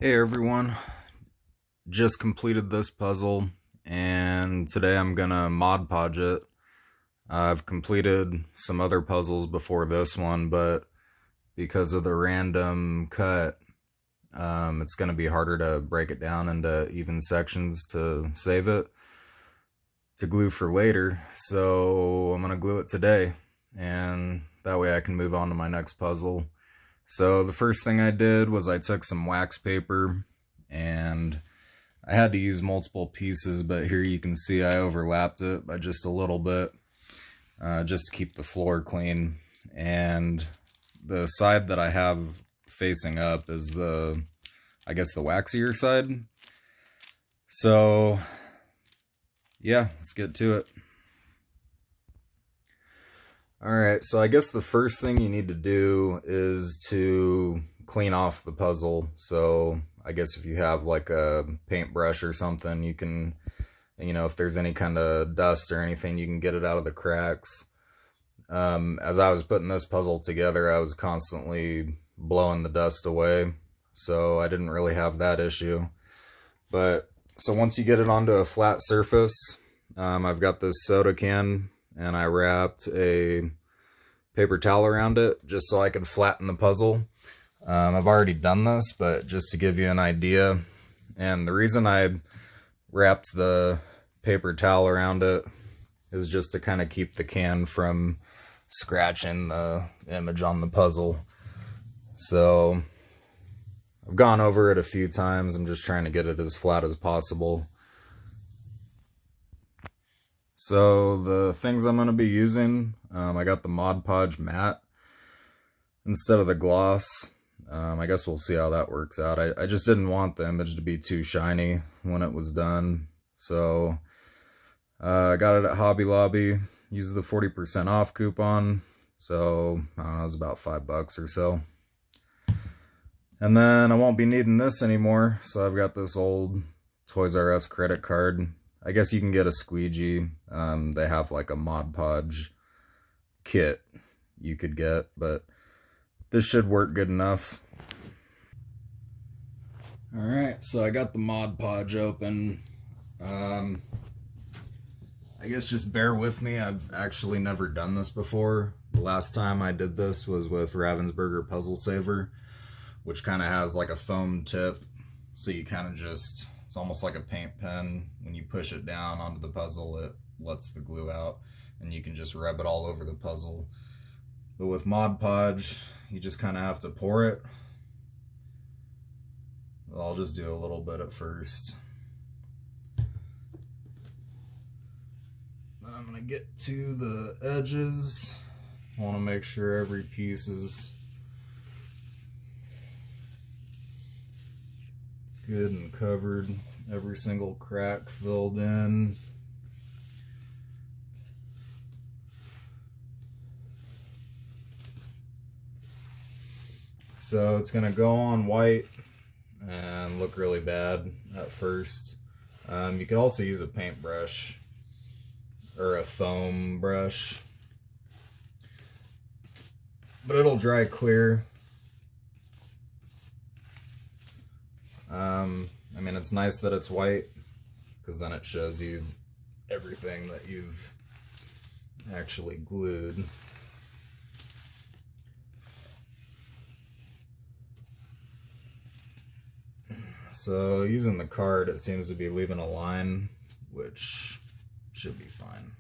Hey everyone, just completed this puzzle and today I'm gonna Mod Podge it. I've completed some other puzzles before this one, but because of the random cut, it's gonna be harder to break it down into even sections to save it to glue for later. So I'm gonna glue it today and that way I can move on to my next puzzle. So the first thing I did was I took some wax paper and I had to use multiple pieces, but here you can see I overlapped it by just a little bit, just to keep the floor clean. And the side that I have facing up is I guess the waxier side. So yeah, let's get to it. Alright, so I guess the first thing you need to do is to clean off the puzzle. So I guess if you have like a paintbrush or something, you can, if there's any kind of dust or anything, you can get it out of the cracks. As I was putting this puzzle together, I was constantly blowing the dust away, so I didn't really have that issue. But so once you get it onto a flat surface, I've got this soda can and I wrapped a paper towel around it just so I could flatten the puzzle. I've already done this, but just to give you an idea, and the reason I wrapped the paper towel around it is just to kind of keep the can from scratching the image on the puzzle. So I've gone over it a few times. I'm just trying to get it as flat as possible. So the things I'm going to be using, I got the Mod Podge matte instead of the gloss. I guess we'll see how that works out. I just didn't want the image to be too shiny when it was done. So I got it at Hobby Lobby, used the 40% off coupon. So I don't know, it was about $5 or so. And then I won't be needing this anymore. So I've got this old Toys R Us credit card. I guess you can get a squeegee. They have like a Mod Podge kit you could get, but this should work good enough. Alright, so I got the Mod Podge open. I guess just bear with me. I've actually never done this before. The last time I did this was with Ravensburger Puzzle Saver, which kind of has like a foam tip. So you kind of just, it's almost like a paint pen. When you push it down onto the puzzle, it lets the glue out and you can just rub it all over the puzzle. But with Mod Podge, you just kind of have to pour it. I'll just do a little bit at first. Then I'm gonna get to the edges. I want to make sure every piece is good and covered, every single crack filled in. So it's gonna go on white and look really bad at first. You could also use a paintbrush or a foam brush, but it'll dry clear. I mean, it's nice that it's white because then it shows you everything that you've actually glued. So using the card, it seems to be leaving a line, which should be fine.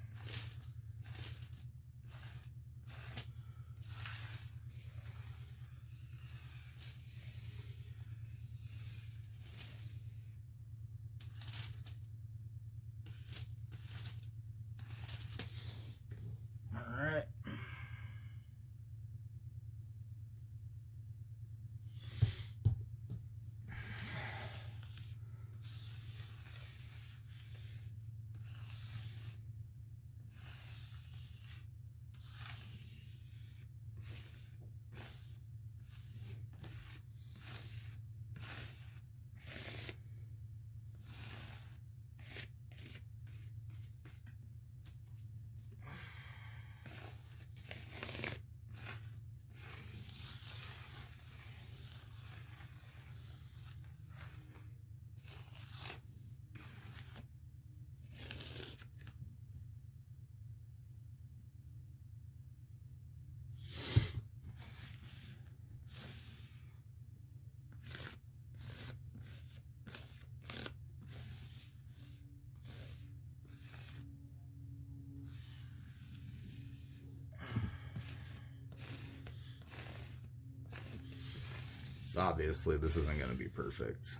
So obviously this isn't going to be perfect.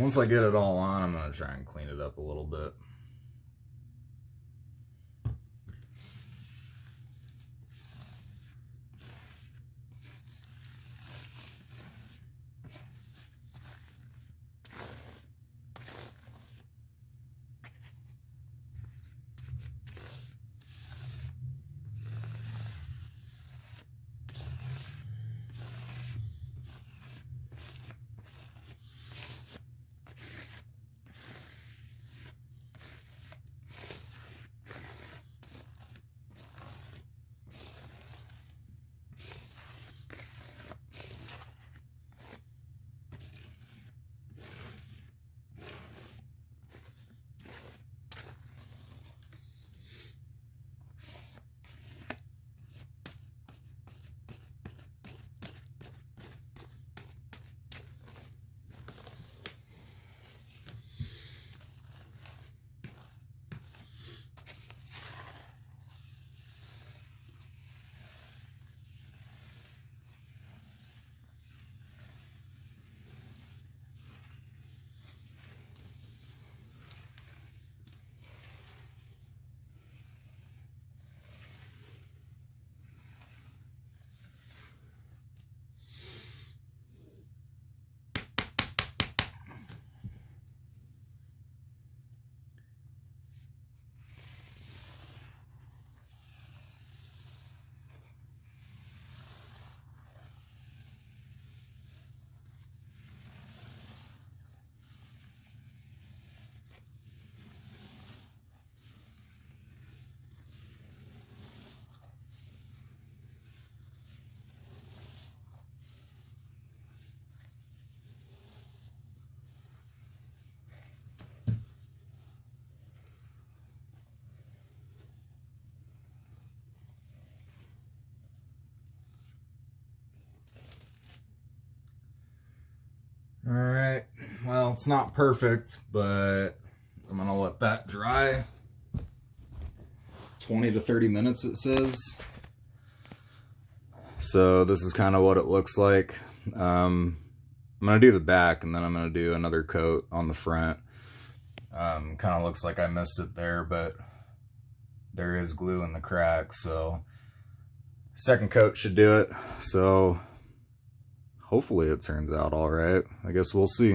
Once I get it all on, I'm going to try and clean it up a little bit. Alright, well, it's not perfect, but I'm gonna let that dry. 20 to 30 minutes, it says. So this is kind of what it looks like. I'm gonna do the back, and then I'm gonna do another coat on the front. Kind of looks like I missed it there, but there is glue in the crack, so second coat should do it. So hopefully it turns out all right. I guess we'll see.